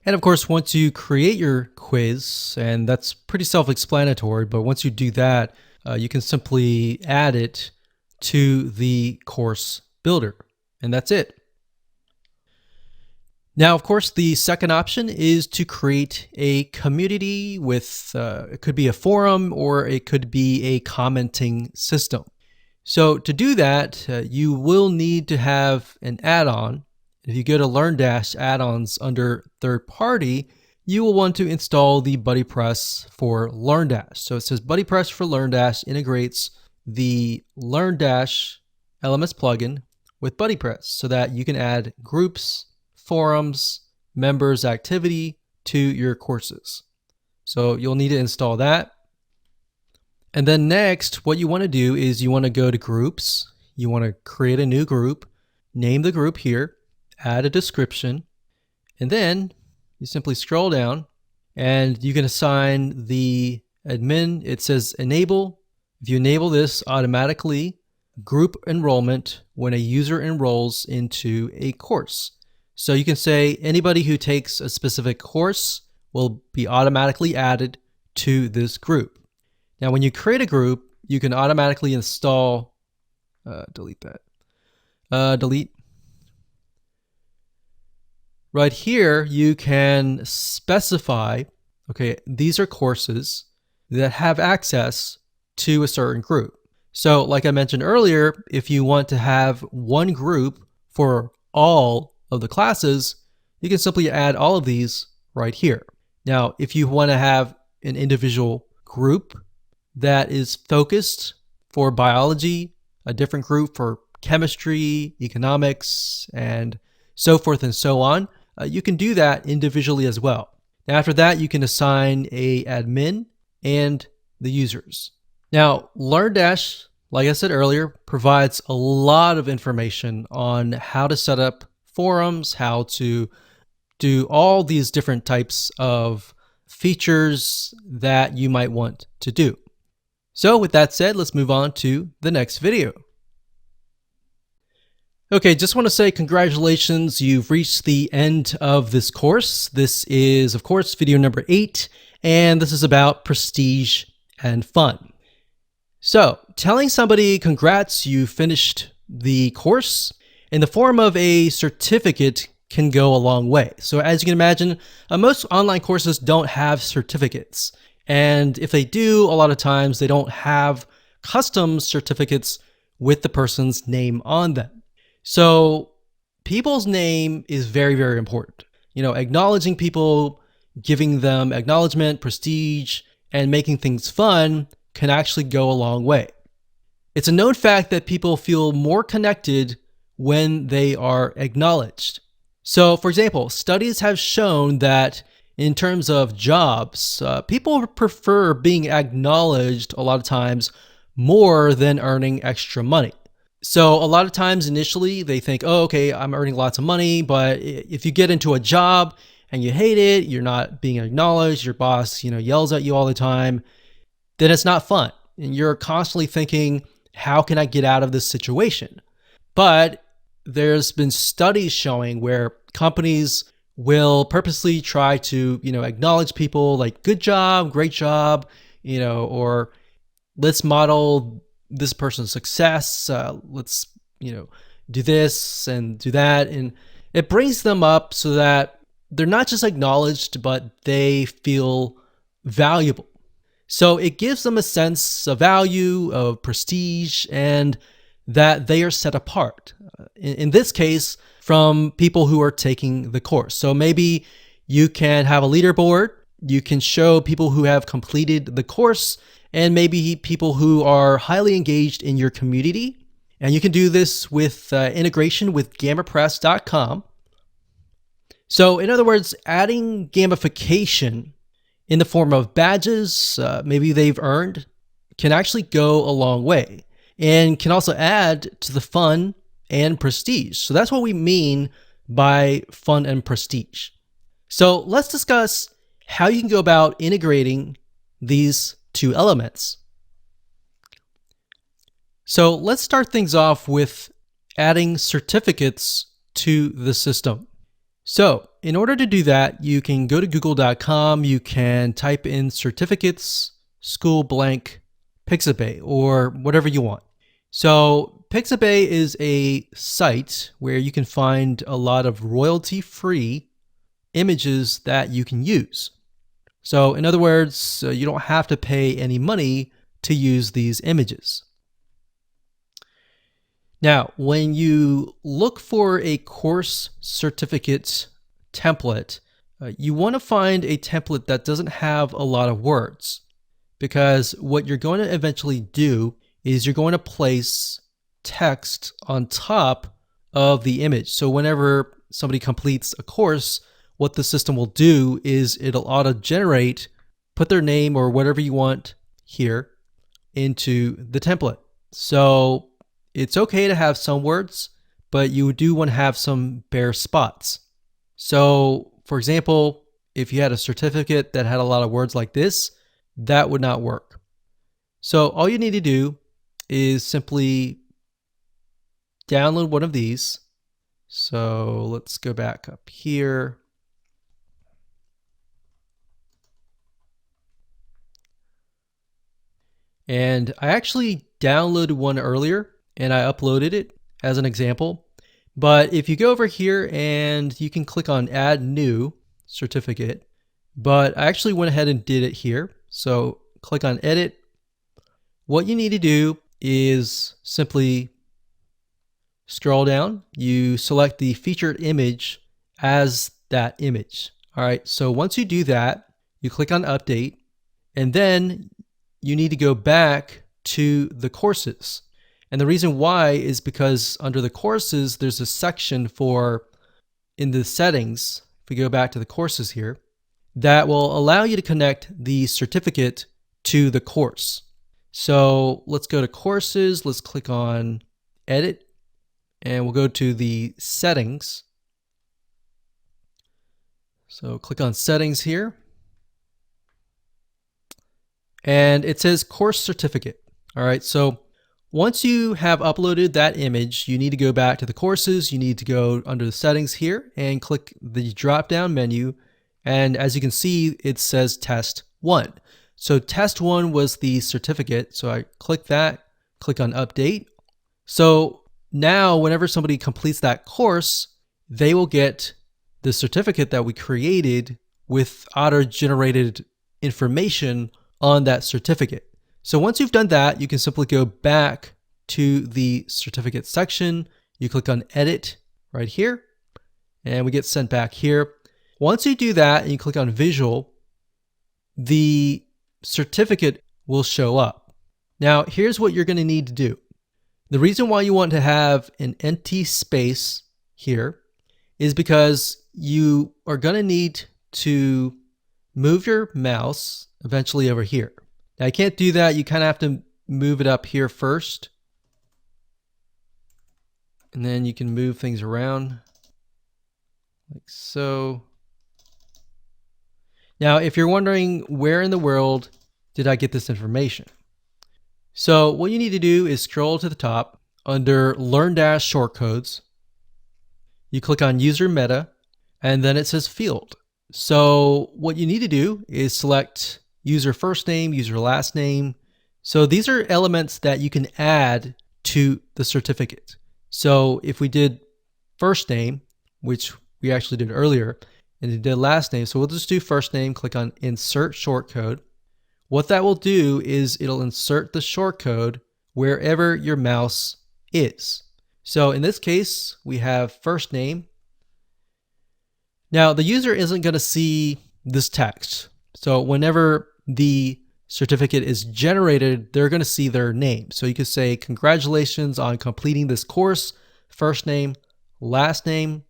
And of course, once you create your quiz, and that's pretty self-explanatory, but once you do that, you can simply add it to the course builder, and that's it. Now, of course, the second option is to create a community with, it could be a forum or it could be a commenting system. So to do that, you will need to have an add-on. If you go to Learndash add-ons under third party, you will want to install the BuddyPress for Learndash. So it says BuddyPress for Learndash integrates the Learndash LMS plugin with BuddyPress so that you can add groups, forums, members activity to your courses. So you'll need to install that. And then next, what you want to do is you want to go to groups. You want to create a new group, name the group here, add a description, and then you simply scroll down and you can assign the admin. It says enable. If you enable this, automatically group enrollment when a user enrolls into a course. So you can say anybody who takes a specific course will be automatically added to this group. Now, when you create a group, you can automatically install, delete that, delete. right here, you can specify, okay, these are courses that have access to a certain group. So like I mentioned earlier, if you want to have one group for all of the classes, you can simply add all of these right here. Now, if you want to have an individual group that is focused for biology, a different group for chemistry, economics, and so forth and so on, you can do that individually as well. Now, after that, you can assign a admin and the users. Now, Learndash, like I said earlier, provides a lot of information on how to set up forums, how to do all these different types of features that you might want to do. So with that said, let's move on to the next video. Okay, just want to say congratulations, you've reached the end of this course. This is, of course, video number 8, and this is about prestige and fun. So, telling somebody congrats, you finished the course in the form of a certificate can go a long way. So as you can imagine, most online courses don't have certificates. And if they do, a lot of times they don't have custom certificates with the person's name on them. So people's name is very, very important. You know, acknowledging people, giving them acknowledgement, prestige, and making things fun can actually go a long way. It's a known fact that people feel more connected when they are acknowledged. So, for example, studies have shown that in terms of jobs, people prefer being acknowledged a lot of times more than earning extra money. So a lot of times initially they think, oh, okay, I'm earning lots of money, but if you get into a job and you hate it, you're not being acknowledged, your boss, yells at you all the time, then it's not fun. And you're constantly thinking, how can I get out of this situation? But there's been studies showing where companies will purposely try to, acknowledge people like good job, great job, or let's model this person's success. Let's, do this and do that. And it brings them up so that they're not just acknowledged, but they feel valuable. So it gives them a sense of value, of prestige, and that they are set apart. In this case, from people who are taking the course. So maybe you can have a leaderboard. You can show people who have completed the course and maybe people who are highly engaged in your community. And you can do this with integration with GammaPress.com. So in other words, adding gamification in the form of badges, maybe they've earned, can actually go a long way and can also add to the fun and prestige. So that's what we mean by fun and prestige. So let's discuss how you can go about integrating these two elements. So let's start things off with adding certificates to the system. So in order to do that, you can go to google.com, you can type in certificates, school blank, Pixabay, or whatever you want. So Pixabay is a site where you can find a lot of royalty-free images that you can use. So in other words, you don't have to pay any money to use these images. Now, when you look for a course certificate template, you want to find a template that doesn't have a lot of words, because what you're going to eventually do is you're going to place text on top of the image. So whenever somebody completes a course, what the system will do is it'll auto-generate, put their name or whatever you want here into the template. So it's okay to have some words, but you do want to have some bare spots. So for example, if you had a certificate that had a lot of words like this, that would not work. So all you need to do is simply download one of these. So let's go back up here. And I actually downloaded one earlier and I uploaded it as an example. But if you go over here and you can click on Add New Certificate, but I actually went ahead and did it here. So click on Edit. What you need to do is simply scroll down. You select the featured image as that image. All right, so once you do that, you click on Update, and then you need to go back to the courses. And the reason why is because under the courses, there's a section for, in the settings, if we go back to the courses here, that will allow you to connect the certificate to the course. So let's go to courses, let's click on Edit, and we'll go to the settings. So click on settings here. And it says course certificate. All right, so once you have uploaded that image, you need to go back to the courses. You need to go under the settings here and click the drop down menu. And as you can see, it says test 1. So test 1 was the certificate. So I click that, click on update. So now whenever somebody completes that course, they will get the certificate that we created with auto-generated information on that certificate. So once you've done that, you can simply go back to the certificate section. You click on Edit right here, and we get sent back here. Once you do that and you click on Visual, the certificate will show up. Now, here's what you're going to need to do. The reason why you want to have an empty space here is because you are going to need to move your mouse eventually over here. Now, I can't do that. You kind of have to move it up here first. And then you can move things around like so. Now, if you're wondering where in the world did I get this information? So what you need to do is scroll to the top under Learndash shortcodes. You click on User Meta, and then it says Field. So what you need to do is select user first name, user last name. So these are elements that you can add to the certificate. So if we did first name, which we actually did earlier, and it did last name, so we'll just do first name, click on Insert Shortcode. What that will do is it'll insert the shortcode wherever your mouse is. So in this case, we have first name. Now the user isn't going to see this text. So whenever the certificate is generated, they're going to see their name. So you could say, congratulations on completing this course, first name, last name,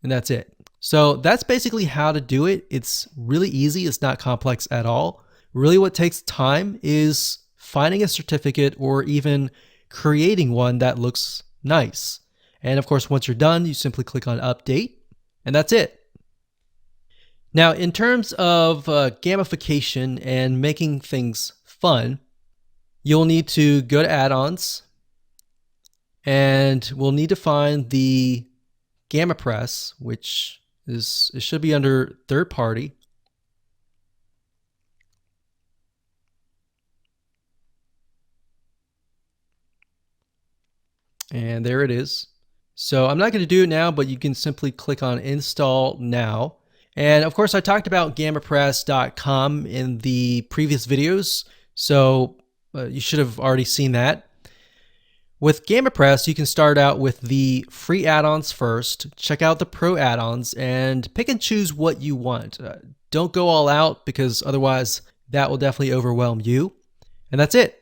and that's it. So that's basically how to do it. It's really easy. It's not complex at all. Really what takes time is finding a certificate or even creating one that looks nice. And of course, once you're done, you simply click on update, and that's it. Now, in terms of gamification and making things fun, you'll need to go to Add-Ons, and we'll need to find the GammaPress, which is, it should be under third party. And there it is. So I'm not going to do it now, but you can simply click on Install Now. And of course, I talked about GammaPress.com in the previous videos, so you should have already seen that. With GammaPress, you can start out with the free add-ons first, check out the pro add-ons, and pick and choose what you want. Don't go all out, because otherwise that will definitely overwhelm you. And that's it.